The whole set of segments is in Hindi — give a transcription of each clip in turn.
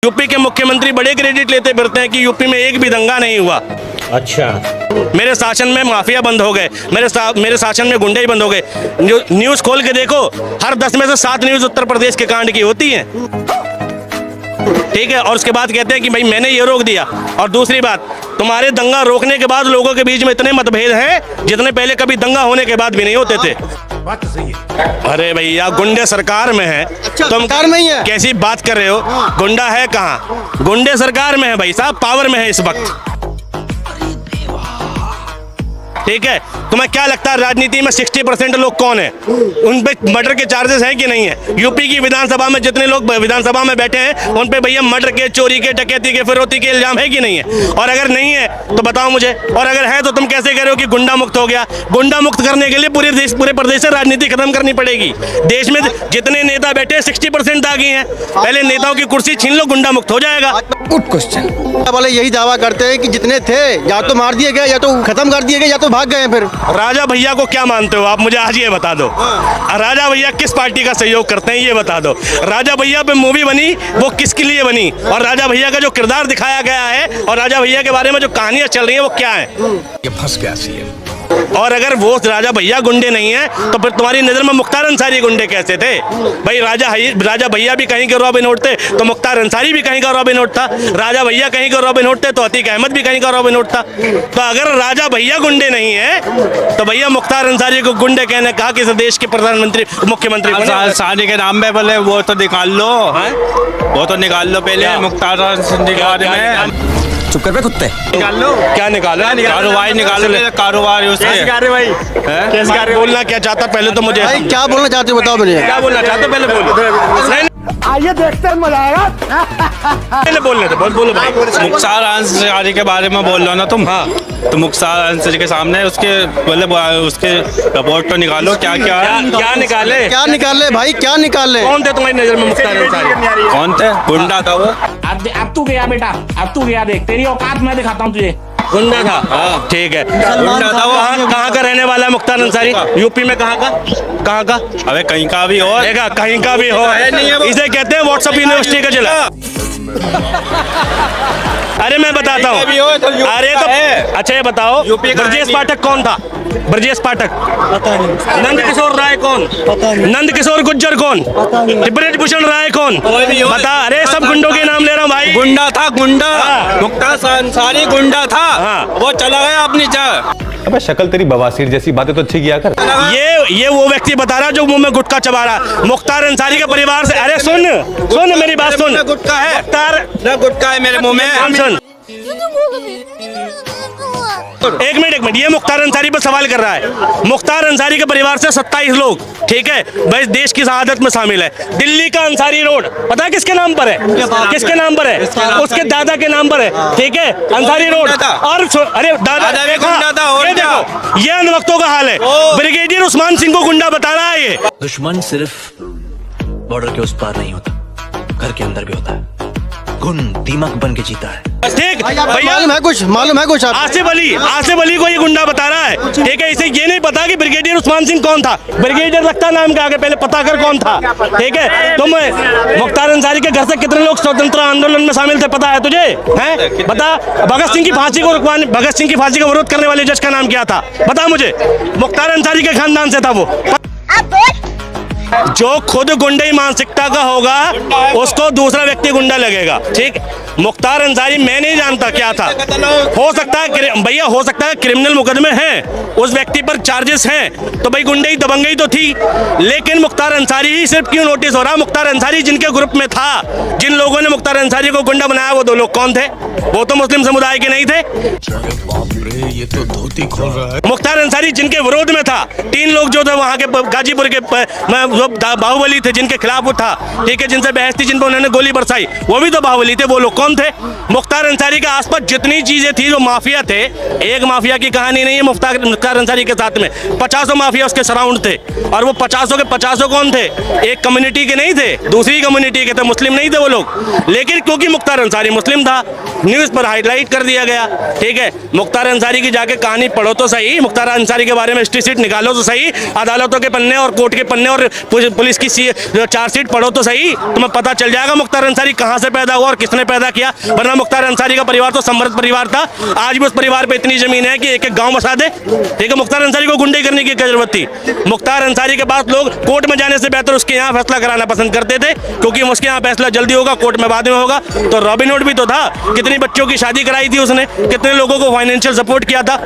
यूपी के मुख्यमंत्री बड़े क्रेडिट लेते फिरते हैं कि यूपी में एक भी दंगा नहीं हुआ। अच्छा, मेरे शासन में माफिया बंद हो गए, मेरे शासन में गुंडे ही बंद हो गए। न्यूज़ खोल के देखो, हर 10 में से 7 न्यूज़ उत्तर प्रदेश के कांड की होती हैं। ठीक है, और उसके बाद कहते हैं कि भाई मैंने ये रोक दिया। और दूसरी बात, तुम्हारे दंगा रोकने के बाद लोगों के बीच में इतने मतभेद हैं जितने पहले कभी दंगा होने के बाद भी नहीं होते थे। बात तो सही है। अरे भैया, गुंडे सरकार में है। अच्छा, तुम सरकार में ही है। कैसी बात कर रहे हो? गुंडा है कहाँ? गुंडे सरकार में है भाई साहब, पावर में है इस वक्त। ठीक है, तुम्हें क्या लगता है राजनीति में 60% लोग कौन है? उन पे मर्डर के चार्जेस हैं कि नहीं है? यूपी की विधानसभा में जितने लोग विधानसभा में बैठे हैं उन पे भैया मर्डर के, चोरी के, डकैती के, फिरौती के इल्जाम है कि नहीं है? और अगर नहीं है तो बताओ मुझे, और अगर है तो तुम कैसे कह रहे हो कि गुंडा मुक्त हो गया? गुंडा मुक्त करने के लिए पूरे प्रदेश से राजनीति खत्म करनी पड़ेगी। देश में जितने नेता बैठे 60% दागी हैं। पहले नेताओं की कुर्सी छीन लो, गुंडा मुक्त हो जाएगा। Good question. वाले यही दावा करते हैं कि जितने थे या तो मार दिए गए, या तो खत्म कर दिए गए, या तो भाग गए। फिर राजा भैया को क्या मानते हो आप? मुझे आज ये बता दो, राजा भैया किस पार्टी का सहयोग करते हैं ये बता दो। राजा भैया पे मूवी बनी, वो किसके लिए बनी? और राजा भैया का जो किरदार दिखाया गया है और राजा भैया के बारे में जो कहानियां चल रही है वो क्या है? ये फंस गया सीएम। और अगर वो राजा भैया गुंडे नहीं है तो फिर तुम्हारी नजर में मुख्तार अंसारी गुंडे कैसे थे? भाई राजा भैया भी कहीं के रॉबिन हुड थे तो मुख्तार अंसारी भी कहीं का रॉबिन हुड था। राजा भैया कहीं का रॉबिन हुड थे तो अतीक अहमद भी कहीं का रॉबिन हुड था। तो अगर राजा भैया गुंडे नहीं है तो भैया मुख्तार अंसारी को गुंडे कहने कहा कि इस देश के प्रधानमंत्री मुख्यमंत्री अंसारी के नाम पे पहले वो तो निकाल लो, वो तो निकाल लो पहले मुख्तार अंसारी के बारे में। चुप कर बे कुत्ते। निकाल लो, क्या निकालो? कारोबार निकालो, कारोबार उससे बोलना क्या चाहता पहले तो मुझे भाई क्या बोलना चाहते हो बताओ मुझे। क्या बोलना चाहते हो पहले बोलो। आइए देखते हैं, मजा आएगा। पहले बोलने दो, बोलो भाई। मुख्तार अंसारी के बारे में बोल रहे हो ना तुम? हाँ, तो मुख्तार अंसारी के सामने उसके मतलब उसके रिपोर्ट तो निकालो, क्या क्या है? क्या निकाले? क्या निकाल ले भाई, क्या निकाल ले? कौन थे तुम्हारी नजर में मुख्तार अंसारी? कौन थे? गुंडा था वो। अब तू गया बेटा, अब तू गया, देख तेरी औकात मैं दिखाता हूँ तुझे। गुंडा था। ठीक है, गुंडा था वो। कहाँ का रहने वाला है मुख्तार अंसारी? यूपी में कहाँ का? अबे कहीं का भी हो, देखा, कहीं का भी हो, इसे कहते हैं व्हाट्सएप यूनिवर्सिटी का जिला। अरे मैं बताता हूँ। अरे तो अच्छा ये बताओ, ब्रजेश पाठक कौन था? ब्रजेश पाठक, नंद किशोर राय कौन? नंद किशोर गुज्जर कौन? ब्रजभूषण राय कौन? बता। अरे सब गुंडों के नाम ले रहा हूँ भाई। गुंडा था, गुंडा। हाँ। मुख्तार अंसारी गुंडा था। हाँ। वो चला गया अपनी जगह। अबे शक्ल तेरी बवासीर जैसी, बातें तो अच्छी किया कर। ये वो व्यक्ति बता रहा जो मुंह में गुटखा चबा रहा। मुख्तार अंसारी के परिवार से। अरे सुन मेरी बात सुन। गुटखा है, मुख्तार गुटखा है मेरे मुंह में। सुन, एक मिनट, ये मुख्तार अंसारी पर सवाल कर रहा है। मुख्तार अंसारी के परिवार से 27 लोग, ठीक है भाई, देश की शहादत में शामिल है। दिल्ली का अंसारी रोड पता है किसके नाम पर है? किसके नाम पर है? उसके दादा के नाम पर है। ठीक है, अंसारी रोड। और अरे दादा देखो, ये अन वक्तों का हाल है। ब्रिगेडियर उस्मान सिंह को गुंडा बता रहा है। ये दुश्मन सिर्फ बॉर्डर के उस पार नहीं होता, घर के अंदर भी होता है। घुन दीमक बन के जीता है। ठीक भैया, मालूम है कुछ? आसिफ अली को ये गुंडा बता रहा है। ठीक है, इसे ये नहीं पता कि ब्रिगेडियर उस्मान सिंह कौन था। ब्रिगेडियर रखता नाम के आगे, पहले पता कर कौन था। ठीक है, तुम मुख्तार अंसारी के घर से कितने लोग स्वतंत्र आंदोलन में शामिल थे पता है तुझे? हैं बता। भगत सिंह की फांसी का विरोध करने वाले जज का नाम क्या था बता मुझे? मुख्तार अंसारी के खानदान से था वो। जो खुद गुंडे मानसिकता का होगा उसको दूसरा व्यक्ति गुंडा लगेगा। ठीक, मुख्तार अंसारी मैं नहीं जानता क्या था। हो सकता है भैया, हो सकता है क्रिमिनल मुकदमे हैं, उस व्यक्ति पर चार्जेस हैं, तो भाई गुंडे दबंगई तो थी। लेकिन मुख्तार अंसारी ही सिर्फ क्यों नोटिस हो रहा? मुख्तार अंसारी जिनके ग्रुप में था, जिन लोगों ने मुख्तार अंसारी को गुंडा बनाया, वो 2 लोग कौन थे? वो तो मुस्लिम समुदाय के नहीं थे। ये तो धोती खोल रहा है। मुख्तार अंसारी जिनके विरोध में था, 3 लोग जो थे वहां के गाजीपुर के बाहुबली थे, जिनके खिलाफ वो था। ठीक है, जिनसे बहस थी, जिन पर उन्होंने गोली बरसाई, वो भी तो बाहुबली थे। वो लोग कौन थे? मुख्तार अंसारी के आसपास जितनी चीजें थी जो माफिया थे, एक माफिया की कहानी नहीं है मुख्तार अंसारी के साथ में 50 माफिया उसके सराउंड थे। और वो 50 के 50 कौन थे? एक कम्युनिटी के नहीं थे, दूसरी कम्युनिटी के थे, मुस्लिम नहीं थे वो लोग। लेकिन क्योंकि मुख्तार अंसारी मुस्लिम था, न्यूज पर हाईलाइट कर दिया गया। ठीक है, मुख्तार अंसारी की जाके कहानी पढ़ो तो सही, मुख्तार अंसारी के बारे में हिस्ट्री शीट निकालो तो सही, अदालतों के पन्ने और कोर्ट के पन्ने और पुलिस की चार्जशीट पढ़ो तो सही, तुम्हें पता चल जाएगा मुख्तार अंसारी कहाँ से पैदा हुआ और किसने पैदा किया। वरना मुख्तार अंसारी का परिवार तो समृद्ध परिवार था, आज भी उस परिवार पे इतनी जमीन है कि एक एक गांव बसा दे। ठीक है, मुख्तार अंसारी को गुंडे करने की क्या जरूरत थी? मुख्तार अंसारी के पास लोग कोर्ट में जाने से बेहतर उसके यहाँ फैसला कराना पसंद करते थे, क्योंकि उसके यहाँ फैसला जल्दी होगा, कोर्ट में बाद में होगा। तो रॉबिनहुड भी तो था, कितनी बच्चों की शादी कराई थी उसने, कितने लोगों को फाइनेंशियल सपोर्ट किया था।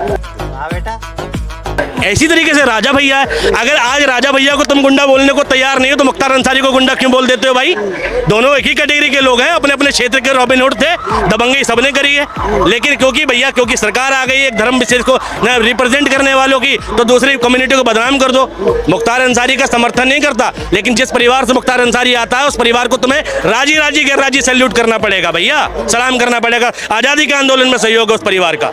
ऐसी तरीके से राजा भैया है। अगर आज राजा भैया को तुम गुंडा बोलने को तैयार नहीं हो तो मुख्तार अंसारी को गुंडा क्यों बोल देते हो भाई? दोनों एक ही कैटेगरी के लोग हैं, अपने अपने क्षेत्र के रॉबिनहुड थे, दबंगई सबने करी है। लेकिन क्योंकि सरकार आ गई एक धर्म विशेष को रिप्रेजेंट करने वालों की, तो दूसरी कम्युनिटी को बदनाम कर दो। मुख्तार अंसारी का समर्थन नहीं करता, लेकिन जिस परिवार से मुख्तार अंसारी आता है उस परिवार को तुम्हें राजी राजी गैर राजी सैल्यूट करना पड़ेगा भैया, सलाम करना पड़ेगा। आज़ादी के आंदोलन में सहयोग है उस परिवार का।